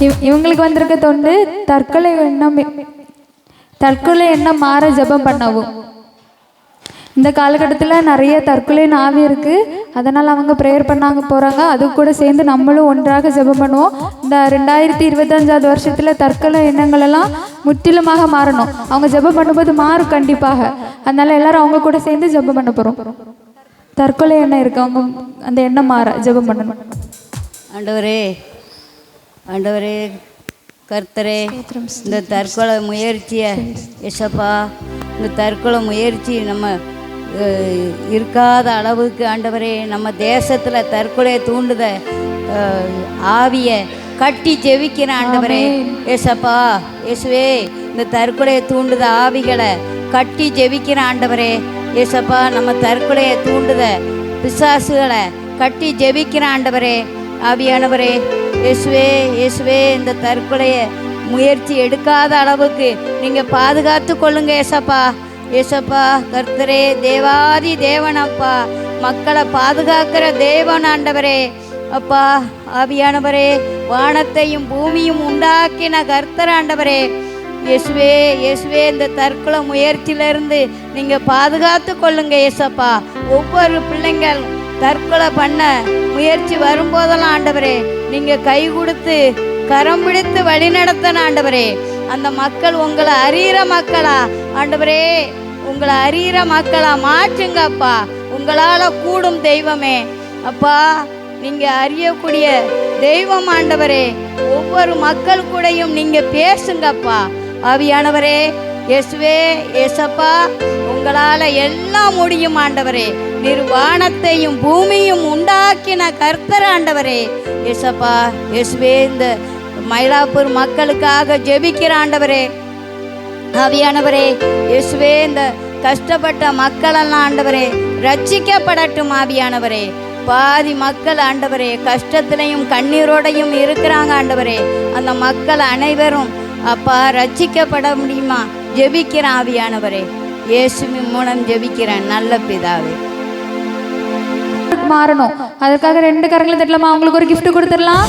இவங்களுக்கு வந்திருக்க தொண்டு தற்கொலை எண்ணம் மாற ஜெபம் பண்ணவும். இந்த காலகட்டத்தில் நிறைய தற்கொலை ஆவி இருக்குது. அதனால் அவங்க ப்ரேயர் பண்ணாங்க போகிறாங்க. அது கூட சேர்ந்து நம்மளும் ஒன்றாக ஜெபம் பண்ணுவோம். இந்த 2025 வருஷத்தில் தற்கொலை எண்ணங்கள் எல்லாம் முற்றிலுமாக மாறணும். அவங்க ஜெபம் பண்ணும்போது மாறும் கண்டிப்பாக. அதனால் எல்லாரும் அவங்க கூட சேர்ந்து ஜெபம் பண்ண போகிறோம். தற்கொலை எண்ணம் இருக்கு, அவங்க அந்த எண்ணம் மாற ஜெபம் பண்ணணும். ஆண்டவரே, ஆண்டவரே, கர்த்தரே, இந்த தற்கொலை முயற்சியை ஏசப்பா, இந்த தற்கொலை முயற்சி நம்ம இருக்காத அளவுக்கு ஆண்டவரே, நம்ம தேசத்தில் தற்கொலையை தூண்டுத ஆவியை கட்டி ஜெபிக்கிற ஆண்டவரே ஏசப்பா, இயேசுவே, இந்த தற்கொலையை தூண்டுத ஆவிகளை கட்டி ஜெபிக்கிற ஆண்டவரே ஏசப்பா, நம்ம தற்கொலையை தூண்டுத பிசாசுகளை கட்டி ஜெபிக்கிற ஆண்டவரே ஆவியானவரே இயேசுவே, இயேசுவே, இந்த தற்கொலையை முயற்சி எடுக்காத அளவுக்கு நீங்கள் பாதுகாத்து கொள்ளுங்க ஏசப்பா. ஏசப்பா, கர்த்தரே, தேவாதி தேவனப்பா, மக்களை பாதுகாக்கிற தேவன் ஆண்டவரே அப்பா ஆவியானவரே, வானத்தையும் பூமியும் உண்டாக்கின கர்த்தர் ஆண்டவரே இயேசுவே, இயேசுவே, இந்த தற்கொலை முயற்சியிலிருந்து நீங்கள் பாதுகாத்து கொள்ளுங்க ஏசப்பா. ஒவ்வொரு பிள்ளைங்கள் தற்கொலை பண்ண முயற்சி வரும்போதெல்லாம் ஆண்டவரே நீங்கள் கை கொடுத்து கரம் பிடித்து வழி நடத்தின ஆண்டவரே, அந்த மக்கள் உங்களை அறிகிற மக்களா ஆண்டவரே, உங்களை அறிகிற மக்களா மாற்றுங்கப்பா. உங்களால் கூடும் தெய்வமே அப்பா, நீங்கள் அறியக்கூடிய தெய்வம் ஆண்டவரே, ஒவ்வொரு மக்கள் கூடயும் நீங்கள் பேசுங்கப்பா ஆவியானவரே இயேசுவே, ஏசப்பா, உங்களால் எல்லாம் முடியும் ஆண்டவரே. நிர்வாணத்தையும் பூமியும் உண்டாக்கின கர்த்தர் ஆண்டவரே ஏசப்பா, இயேசுவே, இந்த மயிலாப்பூர் மக்களுக்காக ஜெபிக்கிற ஆண்டவரே ஆவியானவரே இயேசுவே, இந்த கஷ்டப்பட்ட மக்களெல்லாம் ஆண்டவரே ரட்சிக்கப்படட்டும் ஆவியானவரே. பாதி மக்கள் ஆண்டவரே கஷ்டத்திலையும் கண்ணீரோடையும் இருக்கிறாங்க ஆண்டவரே, அந்த மக்கள் அனைவரும் அப்பா ரட்சிக்கப்பட முடியுமா ஜெபிக்கிற ஆவியானவரே, இயேசுவின் மூலம் ஜெபிக்கிறேன் நல்ல பிதாவே. மாறணும், அதுக்காக 2 கரங்களை தட்டலாமா? அவங்களுக்கு ஒரு gift கொடுத்துடலாம்.